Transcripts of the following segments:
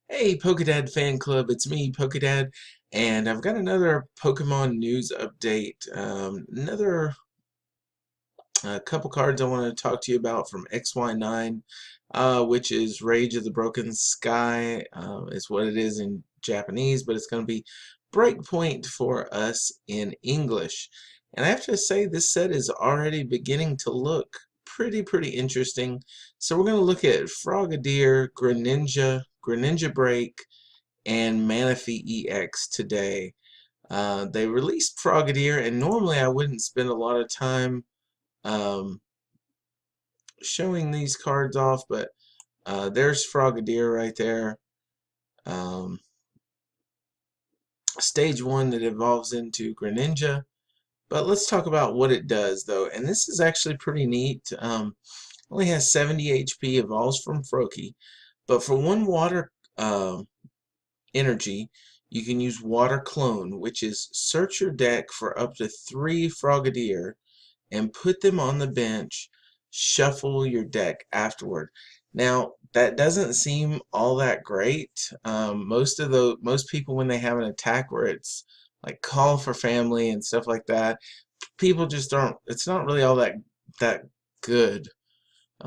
Hey Pokedad fan club, it's me Pokedad, and I've got another Pokemon news update. Another couple cards I want to talk to you about from XY9, which is Rage of the Broken Sky. Is what it is in Japanese, but it's going to be Breakpoint for us in English. And I have to say, this set is already beginning to look pretty interesting. So we're going to look at Frogadier, Greninja Break, and Manaphy EX today. They released Frogadier, and normally I wouldn't spend a lot of time um, showing these cards off, but there's Frogadier right there. Um, Stage 1 that evolves into Greninja. But let's talk about what it does, though. And this is actually pretty neat. Only has 70 HP, evolves from Froakie. But for one water energy, you can use Water Clone, which is search your deck for up to 3 Frogadier and put them on the bench, shuffle your deck afterward. Now, that doesn't seem all that great. Most people, when they have an attack where it's like call for family and stuff like that, people just aren't. It's not really all that good.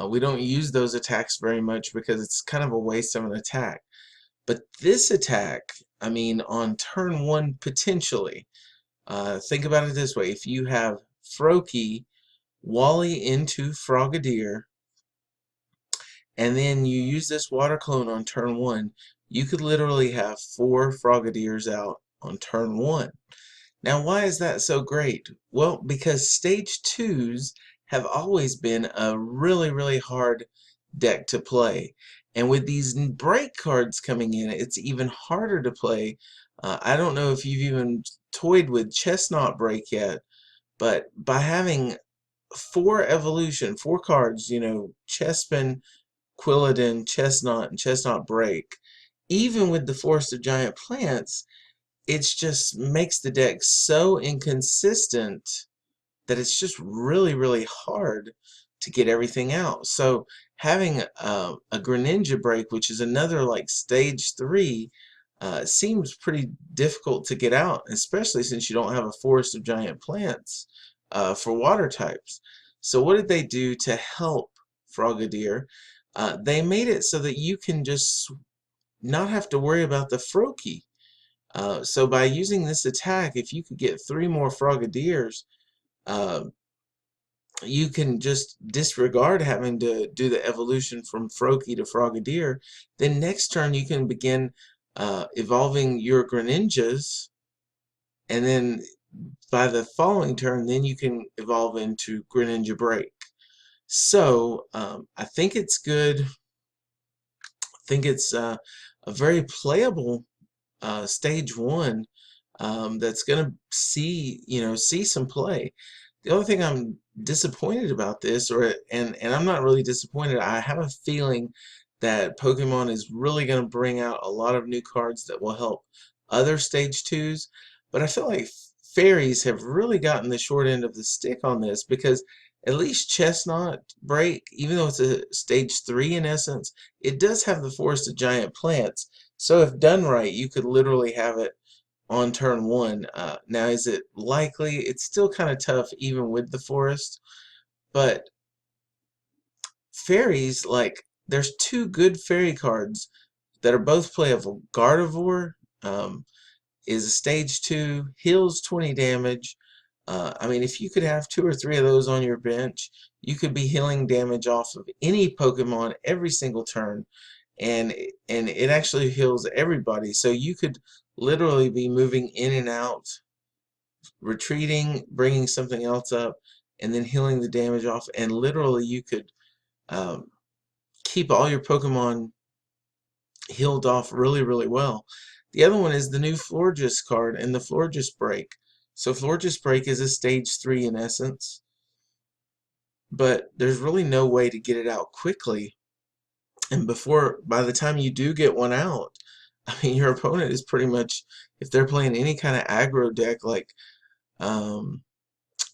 We don't use those attacks very much because it's kind of a waste of an attack. But this attack, I mean, on turn 1 potentially, think about it this way: if you have Froakie Wally into Frogadier, and then you use this Water Clone on turn 1, you could literally have 4 Frogadiers out on turn 1. Now, why is that so great? Well, because Stage 2s have always been a really hard deck to play. And with these break cards coming in, it's even harder to play. I don't know if you've even toyed with Chestnut Break yet, but by having 4 cards, Chespin, Quilladin, Chestnut, and Chestnut Break, even with the Forest of Giant Plants, it just makes the deck so inconsistent that it's just really hard to get everything out. So having a Greninja Break, which is another like stage 3, seems pretty difficult to get out, especially since you don't have a Forest of Giant Plants for water types. So what did they do to help Frogadier? They made it so that you can just not have to worry about the Froakie. So by using this attack, if you could get 3 more Frogadiers, uh, you can just disregard having to do the evolution from Froakie to Frogadier. Then next turn you can begin evolving your Greninjas, and then by the following turn, then you can evolve into Greninja Break. So I think it's good. I think it's a very playable stage 1 that's going to see some play. The other thing I'm disappointed about this, and I'm not really disappointed. I have a feeling that Pokemon is really going to bring out a lot of new cards that will help other stage 2s, but I feel like fairies have really gotten the short end of the stick on this, because at least Chestnut Break, even though it's a stage 3 in essence, it does have the Forest of Giant Plants. So if done right, you could literally have it on turn 1. Now, is it likely? It's still kind of tough even with the forest, but fairies, like, there's 2 good fairy cards that are both playable. Gardevoir is a stage 2, heals 20 damage. I mean, if you could have 2 or 3 of those on your bench, you could be healing damage off of any Pokemon every single turn, and it actually heals everybody. So you could literally be moving in and out, retreating, bringing something else up, and then healing the damage off, and literally you could um, keep all your Pokemon healed off really well. The other one is the new Florges card and the Florges Break. So Florges Break is a stage 3 in essence, but there's really no way to get it out quickly. And by the time you do get one out, I mean, your opponent is pretty much, if they're playing any kind of aggro deck like um,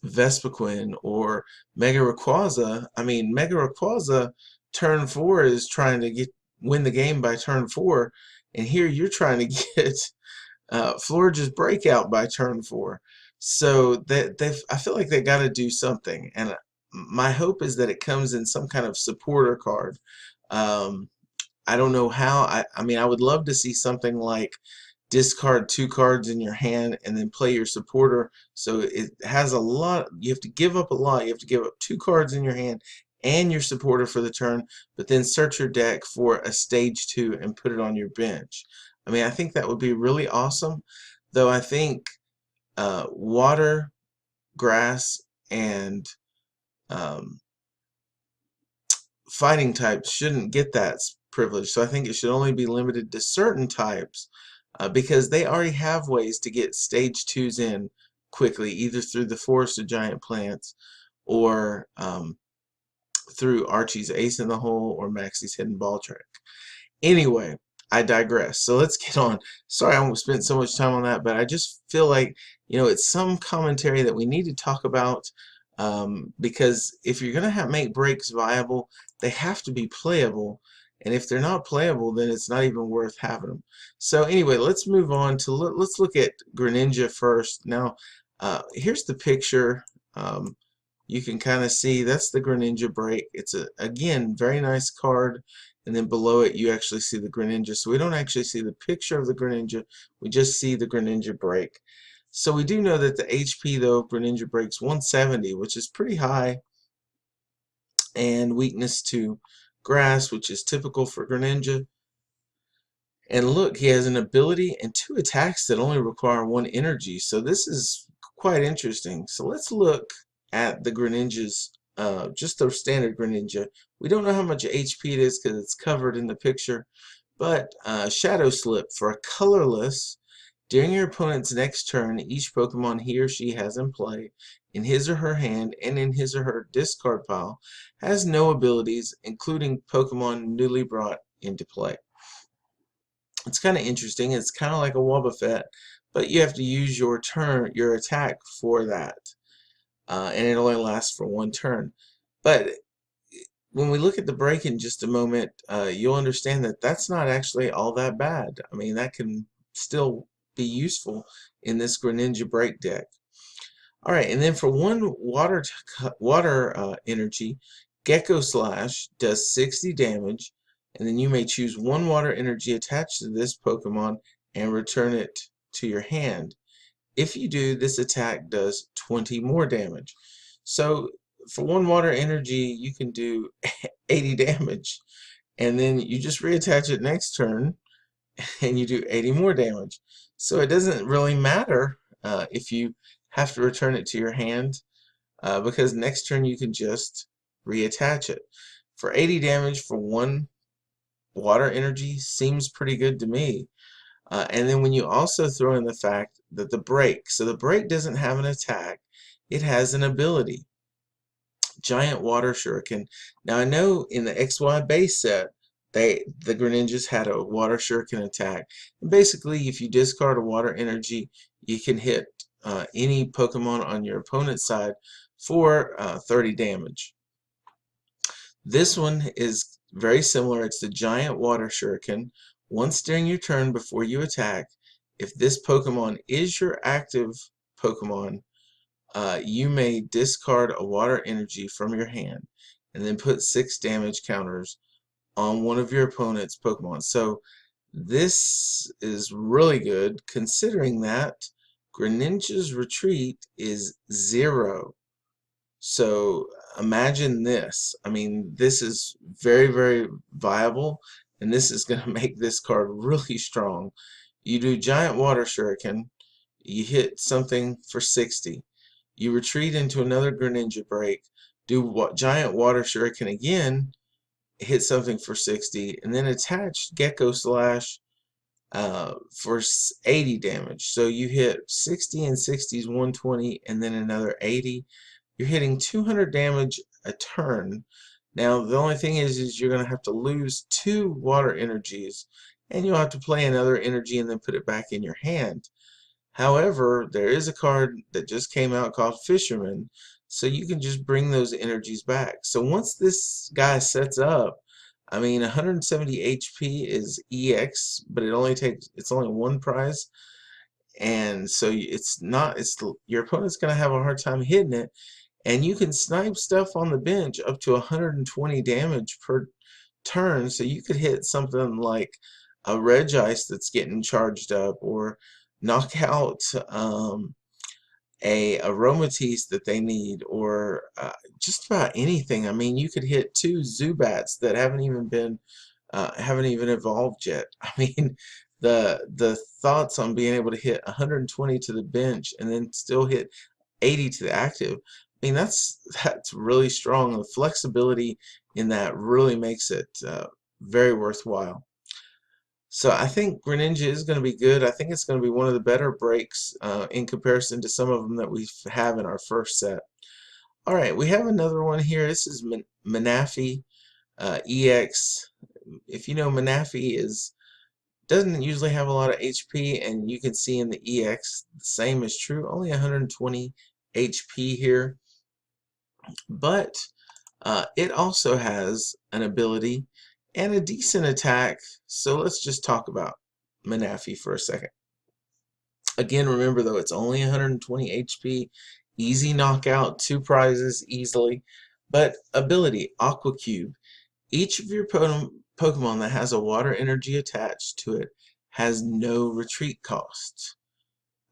Vespiquen or Mega Rayquaza. I mean, Mega Rayquaza turn 4 is trying to win the game by turn 4, and here you're trying to get Florida's Breakout by turn 4. So I feel like they got to do something, and my hope is that it comes in some kind of supporter card. Um, I don't know how. I mean, I would love to see something like discard 2 cards in your hand and then play your supporter. So it has a lot. You have to give up a lot. You have to give up 2 cards in your hand and your supporter for the turn, but then search your deck for a stage 2 and put it on your bench. I mean, I think that would be really awesome. Though I think water, grass, and um, fighting types shouldn't get that privilege. So I think it should only be limited to certain types because they already have ways to get stage 2s in quickly, either through the Forest of Giant Plants or through Archie's Ace in the Hole or Maxie's Hidden Ball Trick. Anyway, I digress. So let's get on. Sorry I almost spent so much time on that, but I just feel like, it's some commentary that we need to talk about because if you're going to make breaks viable, they have to be playable. And if they're not playable, then it's not even worth having them. So anyway, let's move on to, let's look at Greninja first. Now, here's the picture. You can kind of see that's the Greninja break. It's again, very nice card. And then below it, you actually see the Greninja. So we don't actually see the picture of the Greninja. We just see the Greninja break. So we do know that the HP, though, of Greninja breaks 170, which is pretty high. And weakness to grass, which is typical for Greninja. And look, he has an ability and 2 attacks that only require 1 energy. So this is quite interesting. So let's look at the Greninjas, just the standard Greninja. We don't know how much HP it is because it's covered in the picture. But Shadow Slip for a colorless. During your opponent's next turn, each Pokemon he or she has in play, in his or her hand and in his or her discard pile, has no abilities, including Pokemon newly brought into play. It's kind of interesting. It's kind of like a Wobbuffet, but you have to use your attack for that, and it only lasts for 1 turn. But when we look at the break in just a moment, you'll understand that that's not actually all that bad. I mean, that can still be useful in this Greninja break deck. All right, and then for 1 water energy, Gecko Slash does 60 damage, and then you may choose 1 water energy attached to this Pokemon and return it to your hand. If you do, this attack does 20 more damage. So for 1 water energy, you can do 80 damage, and then you just reattach it next turn, and you do 80 more damage. So it doesn't really matter if you have to return it to your hand because next turn you can just reattach it. For 80 damage for 1 water energy seems pretty good to me. And then when you also throw in the fact that the break, so the break doesn't have an attack, it has an ability. Giant Water Shuriken. Now I know in the XY base set, the Greninjas had a Water Shuriken attack. And basically, if you discard a water energy, you can hit any Pokemon on your opponent's side for 30 damage. This one is very similar. It's the Giant Water Shuriken. Once during your turn before you attack, if this Pokemon is your active Pokemon, you may discard a water energy from your hand and then put 6 damage counters on one of your opponent's Pokemon. So this is really good considering that Greninja's retreat is 0. So imagine this. I mean, this is very, very viable, and this is going to make this card really strong. You do Giant Water Shuriken, you hit something for 60. You retreat into another Greninja break, do Giant Water Shuriken again, hit something for 60, and then attach Gecko Slash for 80 damage. So you hit 60 and 60 is 120, and then another 80. You're hitting 200 damage a turn. Now the only thing is you're going to have to lose 2 water energies, and you'll have to play another energy and then put it back in your hand. However, there is a card that just came out called Fisherman, so you can just bring those energies back. So once this guy sets up, I mean, 170 HP is EX, but it's only one prize, and so it's not it's your opponent's gonna have a hard time hitting it, and you can snipe stuff on the bench up to 120 damage per turn, so you could hit something like a Regice that's getting charged up, or knock out a aromatisse that they need, or just about anything. I mean, you could hit two Zubats that haven't even evolved yet. I mean, the thoughts on being able to hit 120 to the bench and then still hit 80 to the active. I mean, that's really strong. The flexibility in that really makes it very worthwhile. So I think Greninja is going to be good. I think it's going to be one of the better breaks in comparison to some of them that we have in our first set. All right, we have another one here. This is Manaphy EX. If you know, Manaphy doesn't usually have a lot of HP, and you can see in the EX the same is true. Only 120 HP here, but it also has an ability and a decent attack. So let's just talk about Manaphy for a second. Again, remember though, it's only 120 HP, easy knockout, two prizes easily. But ability, Aqua Cube. Each of your Pokemon that has a water energy attached to it has no retreat cost.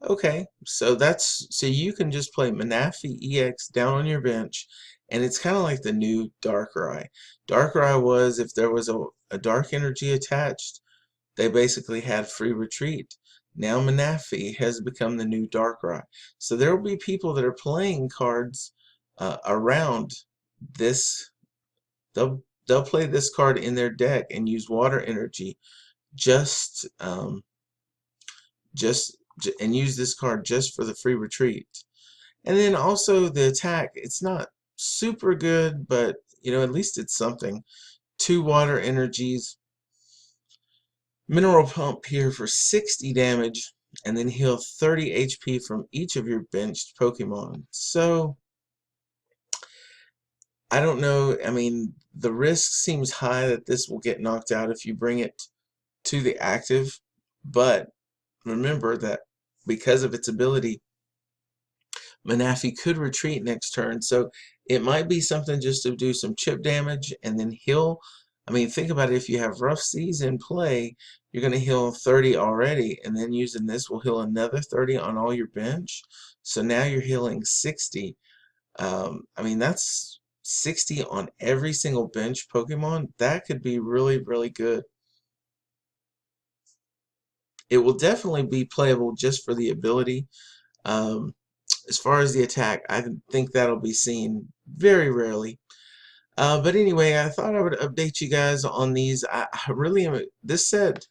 Okay, so you can just play Manaphy EX down on your bench, and it's kind of like the new Darkrai. Darkrai was, if there was a dark energy attached, they basically had free retreat. Now Manaphy has become the new Darkrai. So there will be people that are playing cards around this. They'll play this card in their deck and use water energy just just and use this card just for the free retreat. And then also the attack, it's not super good, but you know, at least it's something. Two water energies, mineral pump here for 60 damage, and then heal 30 HP from each of your benched Pokemon. So I don't know, I mean, the risk seems high that this will get knocked out if you bring it to the active, but remember that because of its ability, Manaphy could retreat next turn, so it might be something just to do some chip damage and then heal. I mean, think about it, if you have Rough Seas in play, you're going to heal 30 already, and then using this will heal another 30 on all your bench. So now you're healing 60. I mean, that's 60 on every single bench Pokemon. That could be really, really good. It will definitely be playable just for the ability. As far as the attack, I think that'll be seen very rarely. But anyway, I thought I would update you guys on these. I really am. This set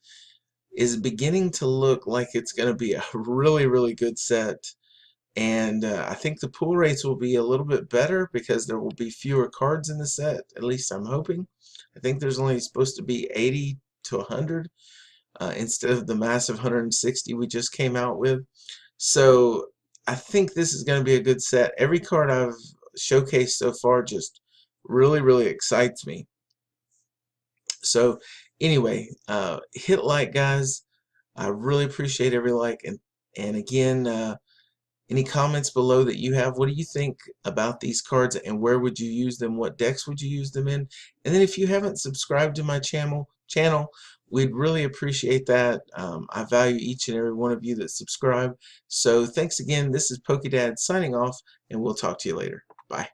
is beginning to look like it's going to be a really, really good set. And I think the pull rates will be a little bit better because there will be fewer cards in the set. At least I'm hoping. I think there's only supposed to be 80 to 100 instead of the massive 160 we just came out with. So I think this is going to be a good set. Every card I've showcased so far just really, really excites me. So anyway, hit like, guys. I really appreciate every like, and again, any comments below that you have. What do you think about these cards, and where would you use them? What decks would you use them in? And then if you haven't subscribed to my channel, we'd really appreciate that. I value each and every one of you that subscribe. So thanks again. This is PokeDad signing off, and we'll talk to you later. Bye.